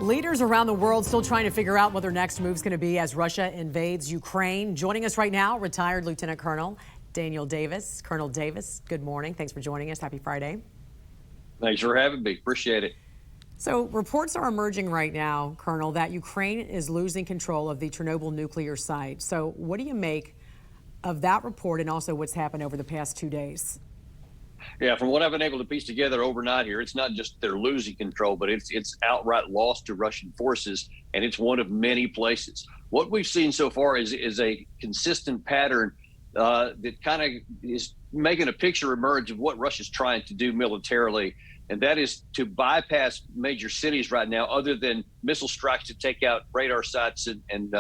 Leaders around the world still trying to figure out what their next move is going to be as Russia invades Ukraine. Joining us right now, retired Lieutenant Colonel Daniel Davis. Colonel Davis, good morning. Thanks for joining us. Happy Friday. Thanks for having me. Appreciate it. So reports are emerging right now, Colonel, that Ukraine is losing control of the Chernobyl nuclear site. So what do you make of that report and also what's happened over the past 2 days? Yeah, from what I've been able to piece together overnight here, it's not just they're losing control, but it's outright lost to Russian forces, and it's one of many places. What we've seen so far is a consistent pattern that kind of is making a picture emerge of what Russia's trying to do militarily, and that is to bypass major cities right now, other than missile strikes to take out radar sites and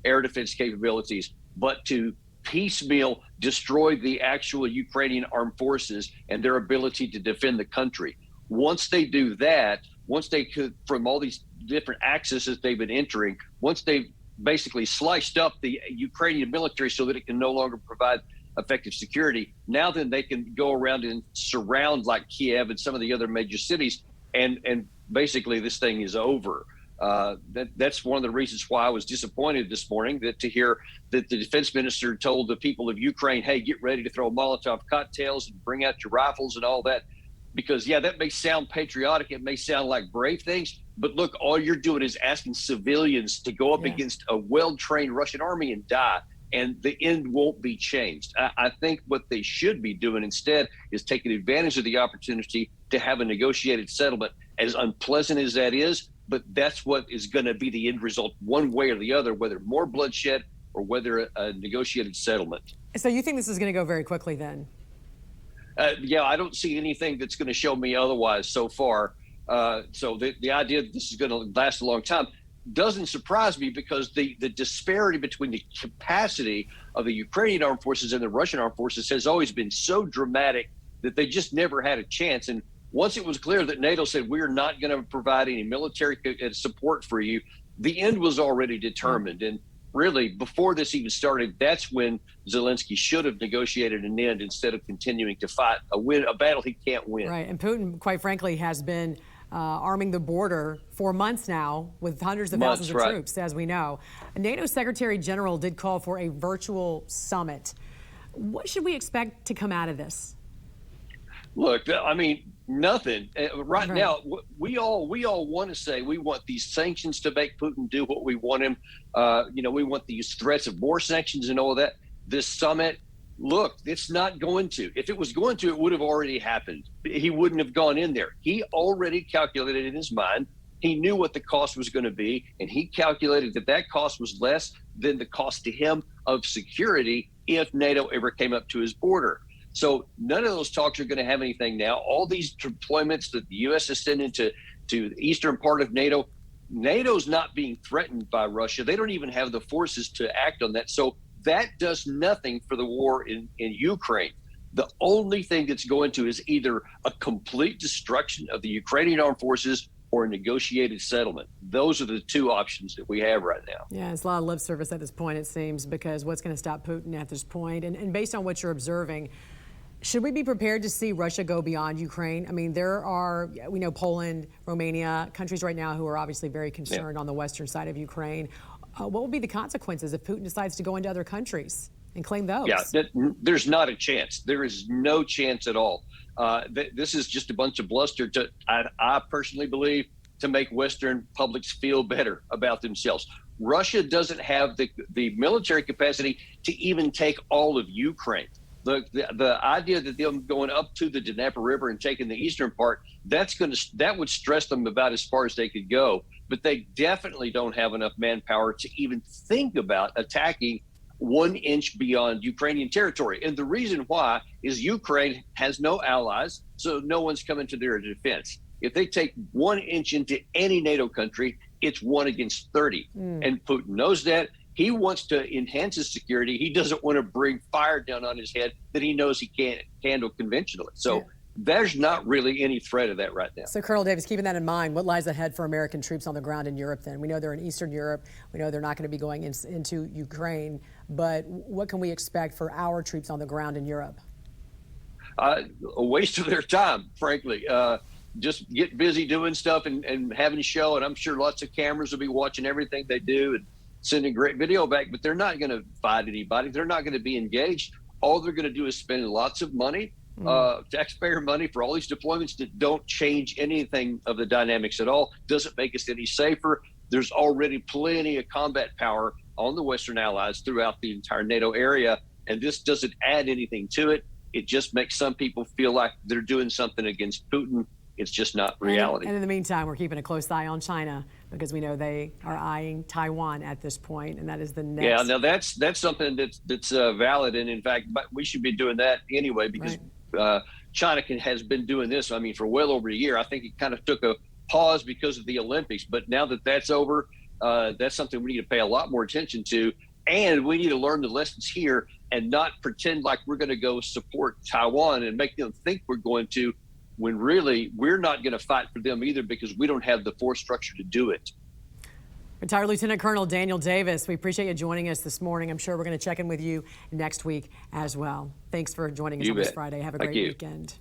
air defense capabilities, but to piecemeal destroy the actual Ukrainian armed forces and their ability to defend the country. Once they do that, once they could, from all these different axes that they've been entering, once they've basically sliced up the Ukrainian military so that it can no longer provide effective security, now then they can go around and surround like Kiev and some of the other major cities, and basically this thing is over. That's one of the reasons why I was disappointed this morning to hear that the defense minister told the people of Ukraine, hey, get ready to throw Molotov cocktails and bring out your rifles and all that. Because, yeah, that may sound patriotic. It may sound like brave things. But look, all you're doing is asking civilians to go up against a well-trained Russian army and die. And the end won't be changed. I think what they should be doing instead is taking advantage of the opportunity to have a negotiated settlement, as unpleasant as that is. But that's what is going to be the end result, one way or the other, whether more bloodshed or whether a negotiated settlement. So you think this is going to go very quickly then? Yeah, I don't see anything that's going to show me otherwise so far. So the idea that this is going to last a long time doesn't surprise me, because the disparity between the capacity of the Ukrainian armed forces and the Russian armed forces has always been so dramatic that they just never had a chance. And once it was clear that NATO said, we're not going to provide any military support for you, the end was already determined. And really, before this even started, that's when Zelensky should have negotiated an end instead of continuing to fight a battle he can't win. Right. And Putin, quite frankly, has been arming the border for months now with hundreds of thousands of troops, as we know. NATO Secretary General did call for a virtual summit. What should we expect to come out of this? Look, I mean, nothing. Right now, we all want to say we want these sanctions to make Putin do what we want him. We want these threats of more sanctions and all of that. This summit, look, it's not going to. If it was going to, it would have already happened. He wouldn't have gone in there. He already calculated in his mind. He knew what the cost was going to be, and he calculated that cost was less than the cost to him of security if NATO ever came up to his border. So none of those talks are going to have anything now. All these deployments that the U.S. is sending to the eastern part of NATO, NATO's not being threatened by Russia. They don't even have the forces to act on that. So that does nothing for the war in Ukraine. The only thing that's going to is either a complete destruction of the Ukrainian armed forces or a negotiated settlement. Those are the two options that we have right now. Yeah, it's a lot of lip service at this point, it seems, because what's going to stop Putin at this point? And based on what you're observing, should we be prepared to see Russia go beyond Ukraine? I mean, we know Poland, Romania, countries right now who are obviously very concerned on the western side of Ukraine. What will be the consequences if Putin decides to go into other countries and claim those? Yeah, there's not a chance. There is no chance at all. This is just a bunch of bluster, I personally believe, to make Western publics feel better about themselves. Russia doesn't have the military capacity to even take all of Ukraine. The idea that them going up to the Dnieper River and taking the eastern part, that would stress them about as far as they could go. But they definitely don't have enough manpower to even think about attacking 1 inch beyond Ukrainian territory. And the reason why is Ukraine has no allies, so no one's coming to their defense. If they take 1 inch into any NATO country, it's 1 against 30. And Putin knows that. He wants to enhance his security. He doesn't want to bring fire down on his head that he knows he can't handle conventionally. So there's not really any threat of that right now. So, Colonel Davis, keeping that in mind, what lies ahead for American troops on the ground in Europe then? We know they're in Eastern Europe. We know they're not going to be going into Ukraine. But what can we expect for our troops on the ground in Europe? A waste of their time, frankly. just get busy doing stuff and having a show. And I'm sure lots of cameras will be watching everything they do and sending great video back, but they're not going to fight anybody. They're not going to be engaged. All they're going to do is spend lots of money, taxpayer money, for all these deployments that don't change anything of the dynamics at all. Doesn't make us any safer. There's already plenty of combat power on the Western allies throughout the entire NATO area, and this doesn't add anything to it. It just makes some people feel like they're doing something against Putin. It's just not reality. And in the meantime, we're keeping a close eye on China because we know they are eyeing Taiwan at this point, and that is the next. Yeah, now that's something that's valid, and in fact, we should be doing that anyway because China has been doing this. I mean, for well over a year. I think it kind of took a pause because of the Olympics, but now that that's over, that's something we need to pay a lot more attention to, and we need to learn the lessons here and not pretend like we're going to go support Taiwan and make them think we're going to, when really we're not going to fight for them either because we don't have the force structure to do it. Retired Lieutenant Colonel Daniel Davis, we appreciate you joining us this morning. I'm sure we're going to check in with you next week as well. Thanks for joining us on this Friday. Have a great weekend.